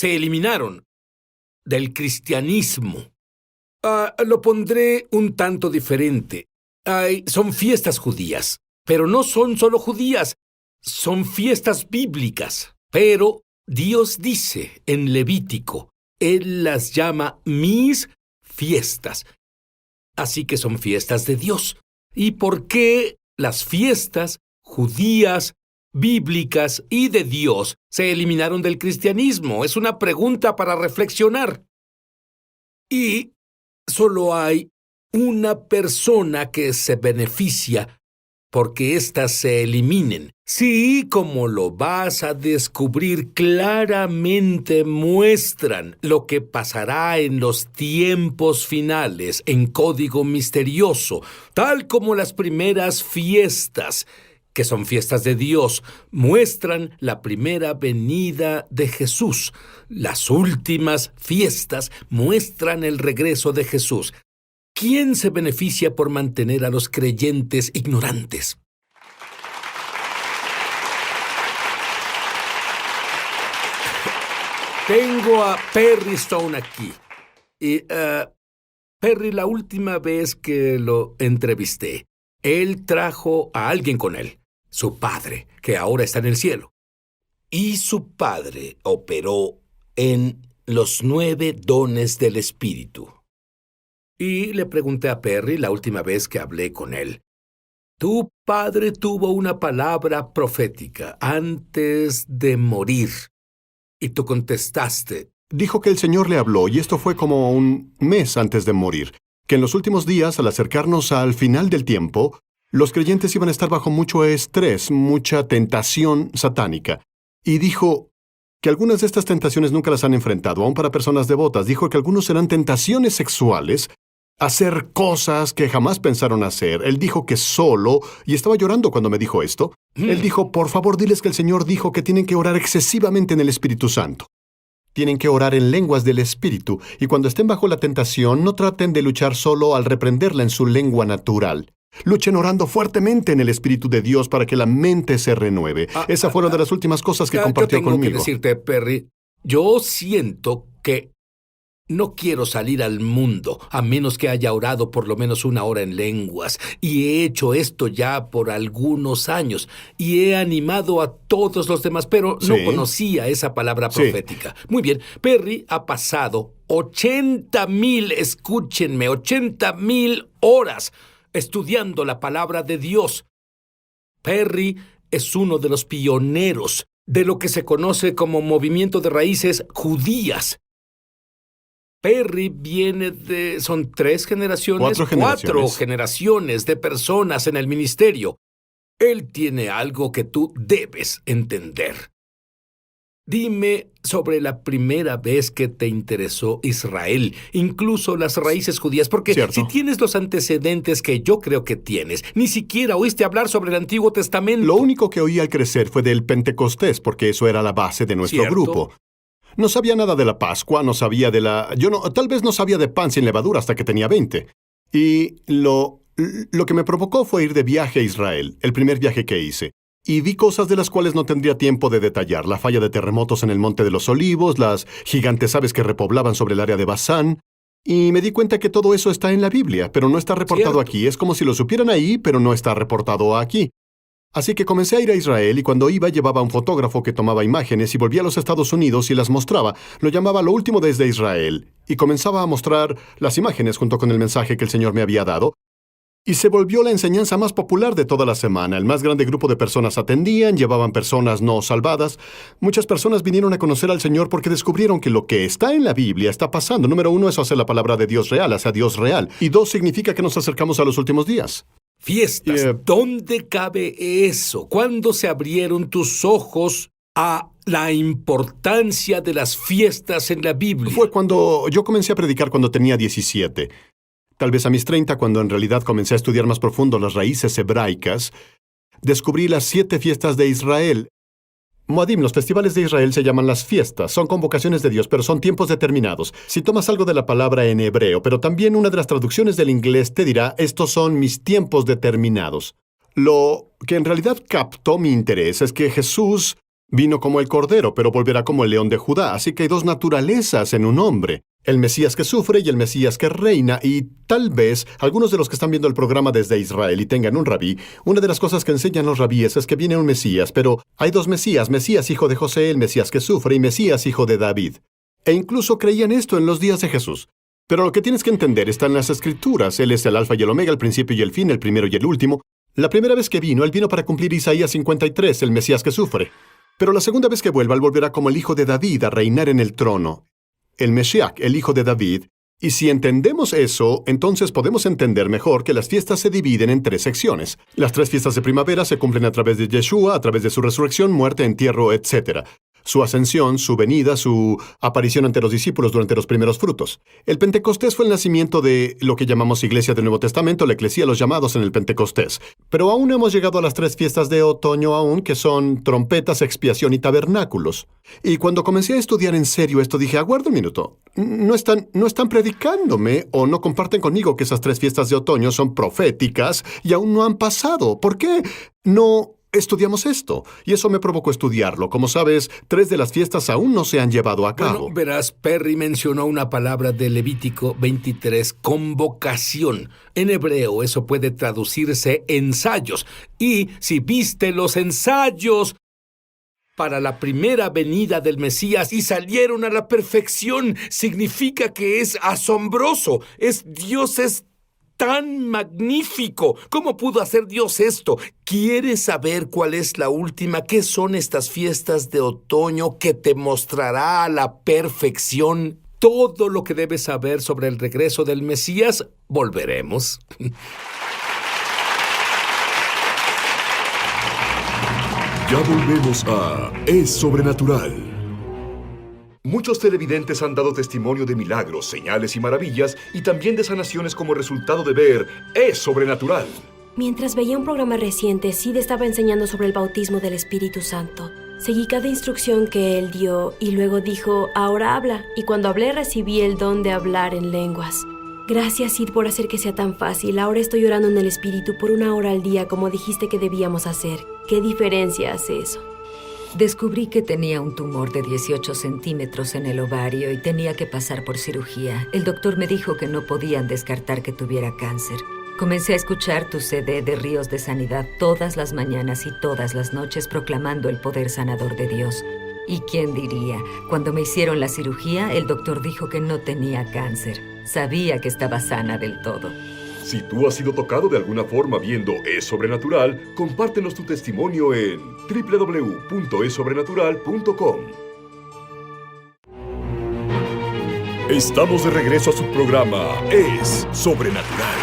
se eliminaron del cristianismo. Lo pondré un tanto diferente. Son fiestas judías, pero no son solo judías, son fiestas bíblicas. Pero Dios dice en Levítico, Él las llama mis fiestas. Así que son fiestas de Dios. ¿Y por qué las fiestas judías, bíblicas y de Dios se eliminaron del cristianismo? Es una pregunta para reflexionar. Y solo hay una persona que se beneficia porque éstas se eliminen. Sí, como lo vas a descubrir claramente, muestran lo que pasará en los tiempos finales, en código misterioso, tal como las primeras fiestas, que son fiestas de Dios, muestran la primera venida de Jesús. Las últimas fiestas muestran el regreso de Jesús. ¿Quién se beneficia por mantener a los creyentes ignorantes? Tengo a Perry Stone aquí. Y, Perry, la última vez que lo entrevisté, él trajo a alguien con él, su padre, que ahora está en el cielo. Y su padre operó en los 9 dones del Espíritu. Y le pregunté a Perry la última vez que hablé con él, tu padre tuvo una palabra profética antes de morir. Y tú contestaste. Dijo que el Señor le habló, y esto fue como un mes antes de morir, que en los últimos días, al acercarnos al final del tiempo, los creyentes iban a estar bajo mucho estrés, mucha tentación satánica. Y dijo que algunas de estas tentaciones nunca las han enfrentado, aún para personas devotas. Dijo que algunos serán tentaciones sexuales, hacer cosas que jamás pensaron hacer. Él dijo que solo, y estaba llorando cuando me dijo esto, él dijo, por favor, diles que el Señor dijo que tienen que orar excesivamente en el Espíritu Santo. Tienen que orar en lenguas del Espíritu, y cuando estén bajo la tentación, no traten de luchar solo al reprenderla en su lengua natural. Luchen orando fuertemente en el Espíritu de Dios para que la mente se renueve. Esa fue una de las últimas cosas que compartió conmigo. Yo tengo que decirte, Perry, yo siento que no quiero salir al mundo a menos que haya orado por lo menos 1 hora en lenguas. Y he hecho esto ya por algunos años. Y he animado a todos los demás, pero no conocía esa palabra profética. Muy bien, Perry ha pasado 80,000, escúchenme, 80,000 horas estudiando la palabra de Dios. Perry es uno de los pioneros de lo que se conoce como movimiento de raíces judías. Perry viene de... son 3 generaciones, 4 generaciones de personas en el ministerio. Él tiene algo que tú debes entender. Dime sobre la primera vez que te interesó Israel, incluso las raíces judías, porque si tienes los antecedentes que yo creo que tienes, ni siquiera oíste hablar sobre el Antiguo Testamento. Lo único que oí al crecer fue del Pentecostés, porque eso era la base de nuestro grupo. No sabía nada de la Pascua, no sabía de la... tal vez no sabía de pan sin levadura hasta que tenía 20. Y lo que me provocó fue ir de viaje a Israel, el primer viaje que hice. Y vi cosas de las cuales no tendría tiempo de detallar. La falla de terremotos en el Monte de los Olivos, las gigantes aves que repoblaban sobre el área de Basán. Y me di cuenta que todo eso está en la Biblia, pero no está reportado aquí. Es como si lo supieran ahí, pero no está reportado aquí. Así que comencé a ir a Israel y cuando iba llevaba un fotógrafo que tomaba imágenes y volvía a los Estados Unidos y las mostraba. Lo llamaba Lo Último desde Israel. Y comenzaba a mostrar las imágenes junto con el mensaje que el Señor me había dado. Y se volvió la enseñanza más popular de toda la semana. El más grande grupo de personas atendían, llevaban personas no salvadas. Muchas personas vinieron a conocer al Señor porque descubrieron que lo que está en la Biblia está pasando. Número 1, eso hace la palabra de Dios real, hace a Dios real. Y 2, significa que nos acercamos a los últimos días. Fiestas. ¿Dónde cabe eso? ¿Cuándo se abrieron tus ojos a la importancia de las fiestas en la Biblia? Fue cuando yo comencé a predicar cuando tenía 17. Tal vez a mis 30, cuando en realidad comencé a estudiar más profundo las raíces hebraicas, descubrí las 7 fiestas de Israel. Moadim, los festivales de Israel se llaman las fiestas. Son convocaciones de Dios, pero son tiempos determinados. Si tomas algo de la palabra en hebreo, pero también una de las traducciones del inglés te dirá, estos son mis tiempos determinados. Lo que en realidad captó mi interés es que Jesús Vino como el Cordero, pero volverá como el León de Judá. Así que hay dos naturalezas en un hombre. El Mesías que sufre y el Mesías que reina. Y tal vez algunos de los que están viendo el programa desde Israel y tengan un rabí, una de las cosas que enseñan los rabíes es que viene un Mesías, pero hay dos Mesías, Mesías hijo de José, el Mesías que sufre, y Mesías hijo de David. E incluso creían esto en los días de Jesús. Pero lo que tienes que entender está en las Escrituras. Él es el alfa y el omega, el principio y el fin, el primero y el último. La primera vez que vino, él vino para cumplir Isaías 53, el Mesías que sufre. Pero la segunda vez que vuelva, él volverá como el hijo de David a reinar en el trono. El Mesías, el hijo de David. Y si entendemos eso, entonces podemos entender mejor que las fiestas se dividen en 3 secciones. Las 3 fiestas de primavera se cumplen a través de Yeshua, a través de su resurrección, muerte, entierro, etc. Su ascensión, su venida, su aparición ante los discípulos durante los primeros frutos. El Pentecostés fue el nacimiento de lo que llamamos Iglesia del Nuevo Testamento, la Eclesía, los llamados en el Pentecostés. Pero aún no hemos llegado a las 3 fiestas de otoño aún, que son trompetas, expiación y tabernáculos. Y cuando comencé a estudiar en serio esto, dije, aguarda un minuto, no están predicándome o no comparten conmigo que esas 3 fiestas de otoño son proféticas y aún no han pasado. ¿Por qué no estudiamos esto? Y eso me provocó estudiarlo. Como sabes, 3 de las fiestas aún no se han llevado a cabo. Bueno, verás, Perry mencionó una palabra de Levítico 23, convocación. En hebreo eso puede traducirse ensayos. Y si viste los ensayos para la primera venida del Mesías y salieron a la perfección, significa que es asombroso. Dios es tan magnífico. ¿Cómo pudo hacer Dios esto? ¿Quieres saber cuál es la última? ¿Qué son estas fiestas de otoño que te mostrará a la perfección todo lo que debes saber sobre el regreso del Mesías? Volveremos. Ya volvemos a Es Sobrenatural. Muchos televidentes han dado testimonio de milagros, señales y maravillas, y también de sanaciones como resultado de ver Es Sobrenatural. Mientras veía un programa reciente, Sid estaba enseñando sobre el bautismo del Espíritu Santo. Seguí cada instrucción que él dio y luego dijo, ahora habla. Y cuando hablé recibí el don de hablar en lenguas. Gracias, Sid, por hacer que sea tan fácil. Ahora estoy orando en el Espíritu por 1 hora al día como dijiste que debíamos hacer. ¿Qué diferencia hace eso? Descubrí que tenía un tumor de 18 centímetros en el ovario y tenía que pasar por cirugía. El doctor me dijo que no podían descartar que tuviera cáncer. Comencé a escuchar tu CD de Ríos de Sanidad todas las mañanas y todas las noches proclamando el poder sanador de Dios. ¿Y quién diría? Cuando me hicieron la cirugía, el doctor dijo que no tenía cáncer. Sabía que estaba sana del todo. Si tú has sido tocado de alguna forma viendo Es Sobrenatural, compártenos tu testimonio en www.esobrenatural.com. Estamos de regreso a su programa Es Sobrenatural.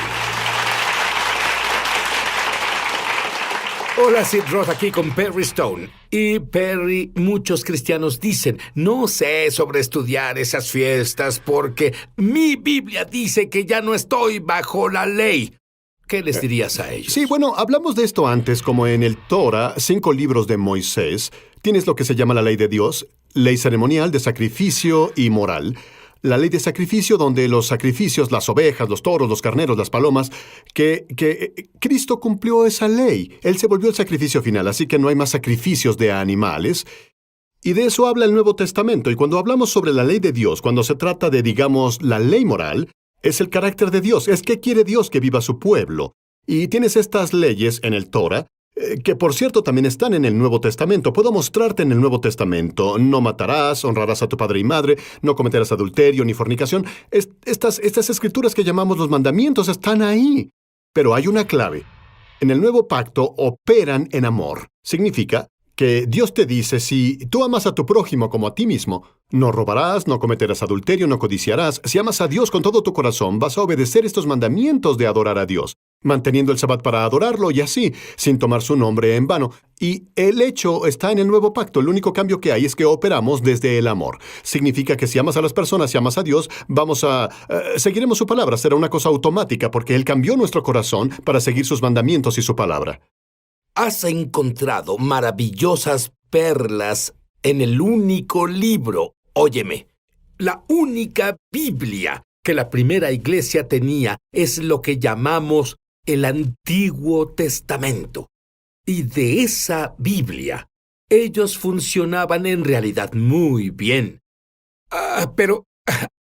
Hola, Sid Roth aquí con Perry Stone. Y Perry, muchos cristianos dicen, no sé sobre estudiar esas fiestas porque mi Biblia dice que ya no estoy bajo la ley. ¿Qué les dirías a ellos? Sí, bueno, hablamos de esto antes, como en el Torah, 5 libros de Moisés. Tienes lo que se llama la ley de Dios, ley ceremonial, de sacrificio y moral. La ley de sacrificio, donde los sacrificios, las ovejas, los toros, los carneros, las palomas, que Cristo cumplió esa ley. Él se volvió el sacrificio final, así que no hay más sacrificios de animales. Y de eso habla el Nuevo Testamento. Y cuando hablamos sobre la ley de Dios, cuando se trata de, digamos, la ley moral, es el carácter de Dios. Es que quiere Dios que viva su pueblo. Y tienes estas leyes en el Torah, que por cierto también están en el Nuevo Testamento. Puedo mostrarte en el Nuevo Testamento. No matarás, honrarás a tu padre y madre, no cometerás adulterio ni fornicación. Estas escrituras que llamamos los mandamientos están ahí. Pero hay una clave. En el Nuevo Pacto operan en amor. Significa que Dios te dice, si tú amas a tu prójimo como a ti mismo, no robarás, no cometerás adulterio, no codiciarás. Si amas a Dios con todo tu corazón, vas a obedecer estos mandamientos de adorar a Dios, manteniendo el Sabbat para adorarlo y así, sin tomar su nombre en vano. Y el hecho está en el Nuevo Pacto. El único cambio que hay es que operamos desde el amor. Significa que si amas a las personas, si amas a Dios, seguiremos su palabra. Será una cosa automática porque Él cambió nuestro corazón para seguir sus mandamientos y su palabra. Has encontrado maravillosas perlas en el único libro. Óyeme, la única Biblia que la primera iglesia tenía es lo que llamamos el Antiguo Testamento. Y de esa Biblia ellos funcionaban en realidad muy bien. Pero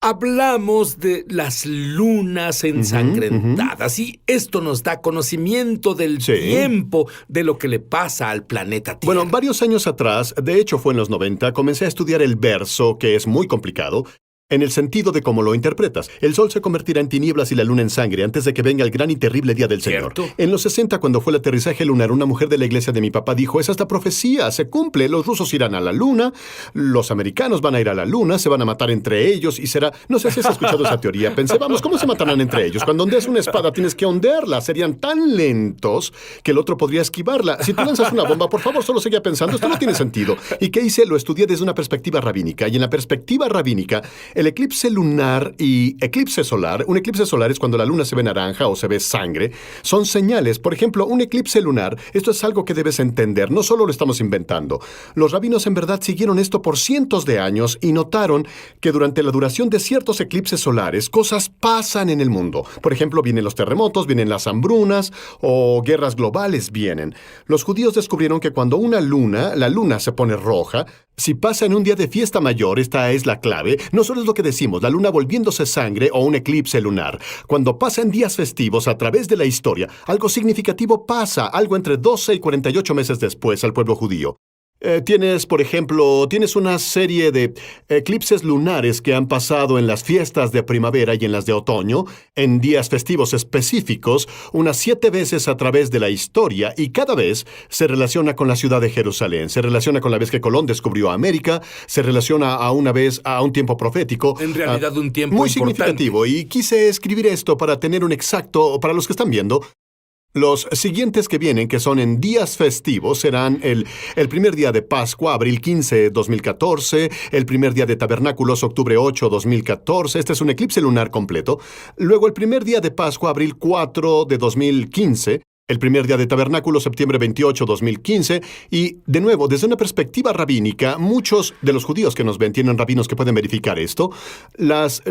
hablamos de las lunas ensangrentadas y esto nos da conocimiento del tiempo de lo que le pasa al planeta Tierra. Bueno, varios años atrás, de hecho fue en los 90, comencé a estudiar el verso, que es muy complicado, en el sentido de cómo lo interpretas. El sol se convertirá en tinieblas y la luna en sangre antes de que venga el gran y terrible día del Señor. En los 60, cuando fue el aterrizaje lunar, una mujer de la iglesia de mi papá dijo, esa es la profecía, se cumple, los rusos irán a la luna, los americanos van a ir a la luna, se van a matar entre ellos y será... No sé si has escuchado esa teoría. Pensé, vamos, ¿cómo se matarán entre ellos? Cuando ondeas una espada tienes que ondearla. Serían tan lentos que el otro podría esquivarla. Si tú lanzas una bomba, por favor, solo seguía pensando, esto no tiene sentido. ¿Y qué hice? Lo estudié desde una perspectiva rabínica. Y en la perspectiva rabínica, el eclipse lunar y eclipse solar, un eclipse solar es cuando la luna se ve naranja o se ve sangre, son señales. Por ejemplo, un eclipse lunar, esto es algo que debes entender, no solo lo estamos inventando. Los rabinos en verdad siguieron esto por cientos de años y notaron que durante la duración de ciertos eclipses solares, cosas pasan en el mundo. Por ejemplo, vienen los terremotos, vienen las hambrunas o guerras globales vienen. Los judíos descubrieron que cuando la luna se pone roja, si pasa en un día de fiesta mayor, esta es la clave, no solo es lo que decimos, la luna volviéndose sangre o un eclipse lunar. Cuando pasa en días festivos a través de la historia, algo significativo pasa, algo entre 12 y 48 meses después al pueblo judío. Tienes una serie de eclipses lunares que han pasado en las fiestas de primavera y en las de otoño, en días festivos específicos, unas 7 veces a través de la historia, y cada vez se relaciona con la ciudad de Jerusalén, se relaciona con la vez que Colón descubrió América, se relaciona a un tiempo profético. En realidad un tiempo muy importante. Significativo, y quise escribir esto para tener un exacto, para los que están viendo. Los siguientes que vienen, que son en días festivos, serán el primer día de Pascua, abril 15, 2014, el primer día de Tabernáculos, octubre 8, 2014. Este es un eclipse lunar completo. Luego el primer día de Pascua, abril 4 de 2015. El primer día de Tabernáculos, septiembre 28, 2015. Y, de nuevo, desde una perspectiva rabínica, muchos de los judíos que nos ven tienen rabinos que pueden verificar esto. Las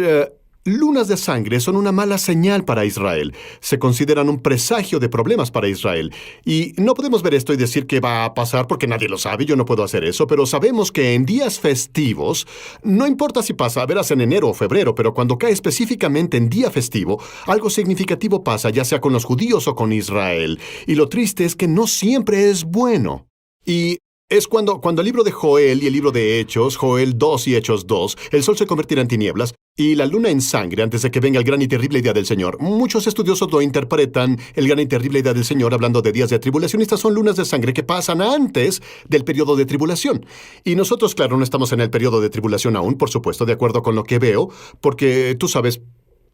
lunas de sangre son una mala señal para Israel. Se consideran un presagio de problemas para Israel. Y no podemos ver esto y decir que va a pasar porque nadie lo sabe, yo no puedo hacer eso, pero sabemos que en días festivos, no importa si pasa, verás en enero o febrero, pero cuando cae específicamente en día festivo, algo significativo pasa, ya sea con los judíos o con Israel. Y lo triste es que no siempre es bueno. Y es cuando el libro de Joel y el libro de Hechos, Joel 2 y Hechos 2, el sol se convertirá en tinieblas y la luna en sangre antes de que venga el gran y terrible día del Señor. Muchos estudiosos lo interpretan, el gran y terrible día del Señor, hablando de días de tribulación. Estas son lunas de sangre que pasan antes del periodo de tribulación. Y nosotros, claro, no estamos en el periodo de tribulación aún, por supuesto, de acuerdo con lo que veo, porque tú sabes,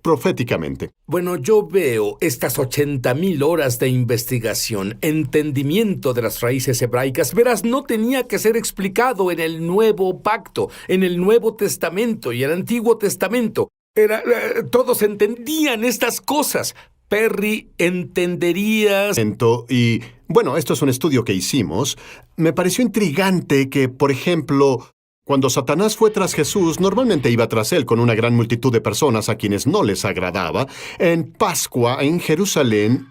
proféticamente. Bueno, yo veo estas 80,000 horas de investigación, entendimiento de las raíces hebraicas. Verás, no tenía que ser explicado en el Nuevo Pacto, en el Nuevo Testamento y el Antiguo Testamento. Todos entendían estas cosas. Perry, ¿entenderías? Y, bueno, esto es un estudio que hicimos. Me pareció intrigante que, por ejemplo, cuando Satanás fue tras Jesús, normalmente iba tras él con una gran multitud de personas a quienes no les agradaba. En Pascua, en Jerusalén,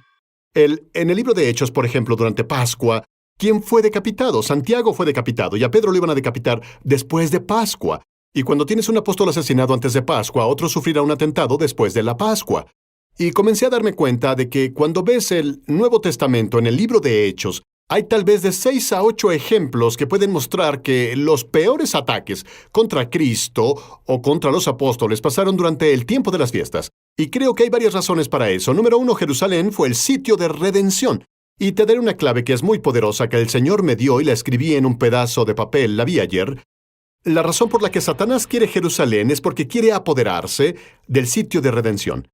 en el libro de Hechos, por ejemplo, durante Pascua, ¿quién fue decapitado? Santiago fue decapitado y a Pedro lo iban a decapitar después de Pascua. Y cuando tienes un apóstol asesinado antes de Pascua, otro sufrirá un atentado después de la Pascua. Y comencé a darme cuenta de que cuando ves el Nuevo Testamento en el libro de Hechos, hay tal vez de 6 a 8 ejemplos que pueden mostrar que los peores ataques contra Cristo o contra los apóstoles pasaron durante el tiempo de las fiestas. Y creo que hay varias razones para eso. Número 1, Jerusalén fue el sitio de redención. Y te daré una clave que es muy poderosa que el Señor me dio y la escribí en un pedazo de papel, la vi ayer. La razón por la que Satanás quiere Jerusalén es porque quiere apoderarse del sitio de redención.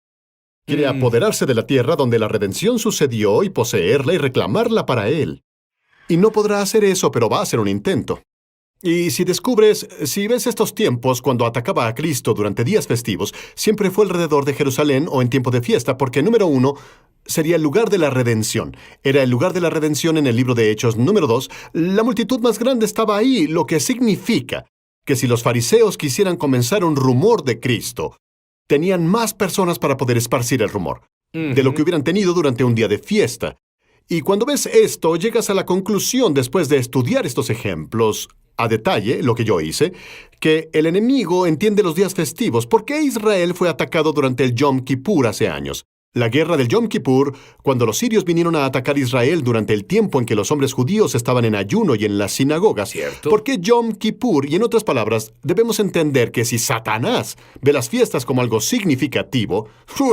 Quiere apoderarse de la tierra donde la redención sucedió y poseerla y reclamarla para él. Y no podrá hacer eso, pero va a hacer un intento. Y si ves estos tiempos cuando atacaba a Cristo durante días festivos, siempre fue alrededor de Jerusalén o en tiempo de fiesta, porque número 1, sería el lugar de la redención. Era el lugar de la redención en el libro de Hechos. Número 2, la multitud más grande estaba ahí, lo que significa que si los fariseos quisieran comenzar un rumor de Cristo, tenían más personas para poder esparcir el rumor de lo que hubieran tenido durante un día de fiesta. Y cuando ves esto, llegas a la conclusión, después de estudiar estos ejemplos a detalle, lo que yo hice, que el enemigo entiende los días festivos. ¿Por qué Israel fue atacado durante el Yom Kippur hace años? La guerra del Yom Kippur, cuando los sirios vinieron a atacar Israel durante el tiempo en que los hombres judíos estaban en ayuno y en las sinagogas. ¿Cierto? ¿Por qué Yom Kippur? Y en otras palabras, debemos entender que si Satanás ve las fiestas como algo significativo,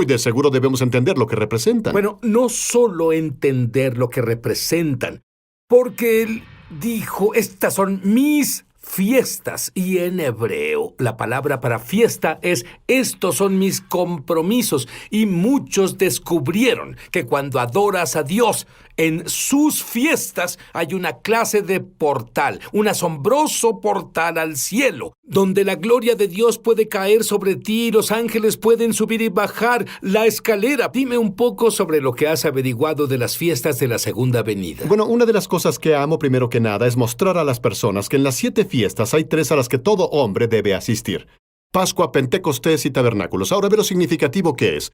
de seguro debemos entender lo que representan. Bueno, no solo entender lo que representan, porque él dijo, estas son mis fiestas, y en hebreo la palabra para fiesta es estos son mis compromisos, y muchos descubrieron que cuando adoras a Dios en sus fiestas hay una clase de portal, un asombroso portal al cielo, donde la gloria de Dios puede caer sobre ti y los ángeles pueden subir y bajar la escalera. Dime un poco sobre lo que has averiguado de las fiestas de la segunda venida. Bueno, una de las cosas que amo primero que nada es mostrar a las personas que en las 7 fiestas hay 3 a las que todo hombre debe asistir: Pascua, Pentecostés y Tabernáculos. Ahora ve lo significativo que es.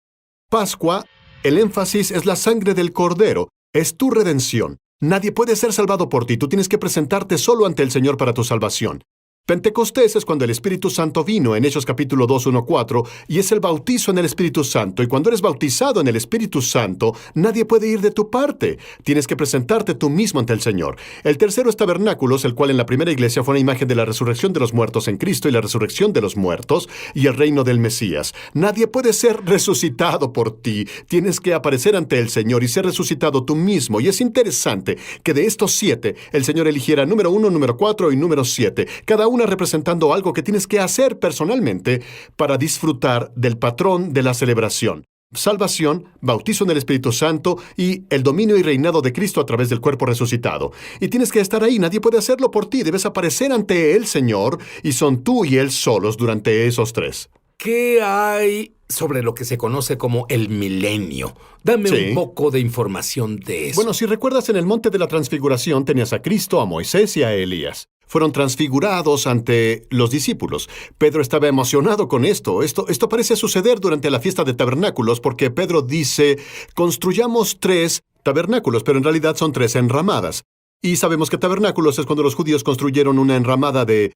Pascua, el énfasis es la sangre del Cordero, es tu redención. Nadie puede ser salvado por ti, tú tienes que presentarte solo ante el Señor para tu salvación. Pentecostés es cuando el Espíritu Santo vino en Hechos capítulo 2, 1, 4, y es el bautizo en el Espíritu Santo. Y cuando eres bautizado en el Espíritu Santo, nadie puede ir de tu parte. Tienes que presentarte tú mismo ante el Señor. El tercero es Tabernáculos, el cual en la primera iglesia fue una imagen de la resurrección de los muertos en Cristo y la resurrección de los muertos y el reino del Mesías. Nadie puede ser resucitado por ti. Tienes que aparecer ante el Señor y ser resucitado tú mismo. Y es interesante que de estos 7, el Señor eligiera número 1, número 4 y número 7. Cada uno representando algo que tienes que hacer personalmente para disfrutar del patrón de la celebración: salvación, bautizo en el Espíritu Santo y el dominio y reinado de Cristo a través del cuerpo resucitado. Y tienes que estar ahí, nadie puede hacerlo por ti, debes aparecer ante el Señor y son tú y Él solos durante esos 3. ¿Qué hay sobre lo que se conoce como el milenio? Dame un poco de información de eso. Bueno, si recuerdas, en el monte de la transfiguración tenías a Cristo, a Moisés y a Elías. Fueron transfigurados ante los discípulos. Pedro estaba emocionado con esto. Esto parece suceder durante la fiesta de tabernáculos porque Pedro dice, construyamos 3 tabernáculos, pero en realidad son 3 enramadas. Y sabemos que tabernáculos es cuando los judíos construyeron una enramada de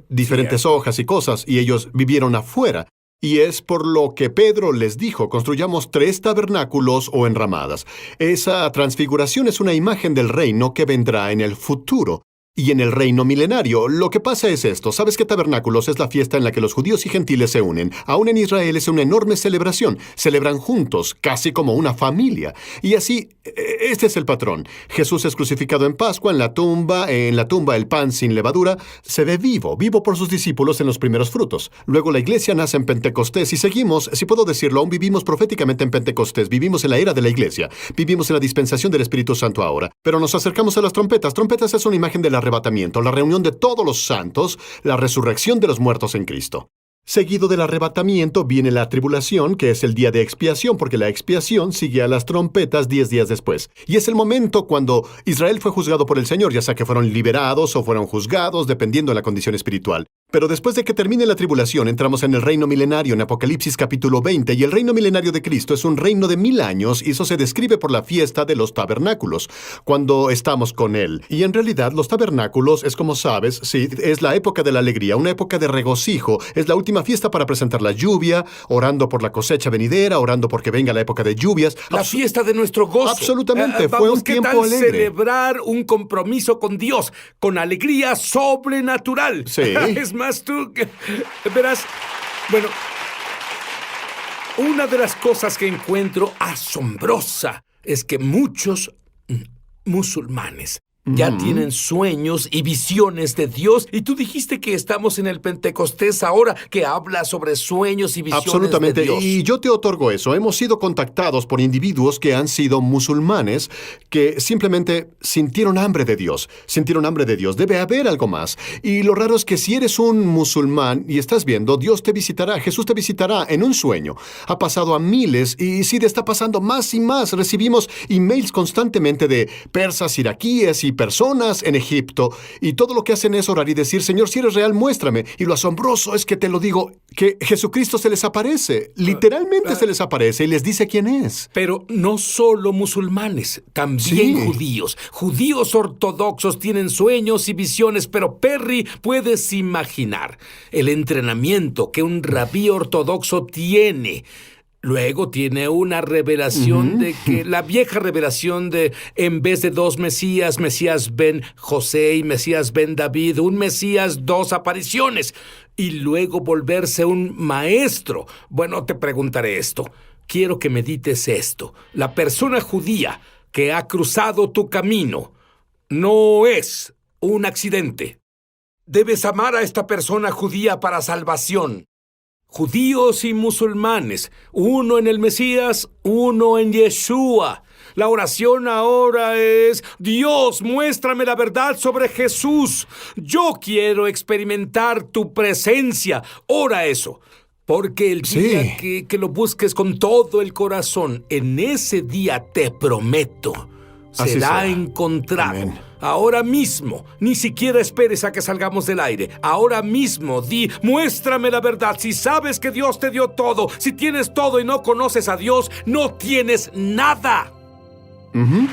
diferentes hojas y cosas, y ellos vivieron afuera. Y es por lo que Pedro les dijo, construyamos 3 tabernáculos o enramadas. Esa transfiguración es una imagen del reino que vendrá en el futuro. Y en el reino milenario, lo que pasa es esto. ¿Sabes que Tabernáculos es la fiesta en la que los judíos y gentiles se unen? Aún en Israel es una enorme celebración. Celebran juntos, casi como una familia. Y así, este es el patrón. Jesús es crucificado en Pascua, en la tumba el pan sin levadura se ve vivo por sus discípulos en los primeros frutos. Luego la iglesia nace en Pentecostés y seguimos, si puedo decirlo, aún vivimos proféticamente en Pentecostés. Vivimos en la era de la iglesia. Vivimos en la dispensación del Espíritu Santo ahora. Pero nos acercamos a las trompetas. Trompetas es una imagen de la arrebatamiento, la reunión de todos los santos, la resurrección de los muertos en Cristo. Seguido del arrebatamiento viene la tribulación, que es el día de expiación, porque la expiación sigue a las trompetas 10 días después. Y es el momento cuando Israel fue juzgado por el Señor, ya sea que fueron liberados o fueron juzgados, dependiendo de la condición espiritual. Pero después de que termine la tribulación, entramos en el reino milenario en Apocalipsis capítulo 20, y el reino milenario de Cristo es un reino de 1000 años, y eso se describe por la fiesta de los tabernáculos, cuando estamos con Él. Y en realidad los tabernáculos es, como sabes, sí, es la época de la alegría, una época de regocijo, es la última fiesta para presentar la lluvia, orando por la cosecha venidera, orando porque venga la época de lluvias. La fiesta de nuestro gozo. Absolutamente, fue un tiempo ¿qué tal alegre. celebrar un compromiso con Dios, con alegría sobrenatural? Sí. Es más, tú verás, bueno, una de las cosas que encuentro asombrosa es que muchos musulmanes ya tienen sueños y visiones de Dios. Y tú dijiste que estamos en el Pentecostés ahora, que habla sobre sueños y visiones Absolutamente. de Dios. Y yo te otorgo eso. Hemos sido contactados por individuos que han sido musulmanes, que simplemente sintieron hambre de Dios. Sintieron hambre de Dios. Debe haber algo más. Y lo raro es que si eres un musulmán y estás viendo, Dios te visitará, Jesús te visitará en un sueño. Ha pasado a miles y sí, está pasando más y más. Recibimos emails constantemente de persas iraquíes y 3,000 personas en Egipto, y todo lo que hacen es orar y decir, Señor, si eres real, muéstrame. Y lo asombroso es que te lo digo, que Jesucristo se les aparece. Literalmente se les aparece y les dice quién es. Pero no solo musulmanes, también judíos. Judíos ortodoxos tienen sueños y visiones, pero Perry, puedes imaginar el entrenamiento que un rabí ortodoxo tiene. Luego tiene una revelación de que la vieja revelación de, en vez de 2 Mesías, Mesías ben José y Mesías ben David, un Mesías, 2 apariciones. Y luego volverse un maestro. Bueno, te preguntaré esto. Quiero que medites esto. La persona judía que ha cruzado tu camino no es un accidente. Debes amar a esta persona judía para salvación. Judíos y musulmanes, uno en el Mesías, uno en Yeshua. La oración ahora es, Dios, muéstrame la verdad sobre Jesús. Yo quiero experimentar tu presencia. Ora eso. Porque el día que lo busques con todo el corazón, en ese día te prometo, será encontrado. Amén. Ahora mismo, ni siquiera esperes a que salgamos del aire. Ahora mismo, muéstrame la verdad. Si sabes que Dios te dio todo, si tienes todo y no conoces a Dios, no tienes nada. Amén.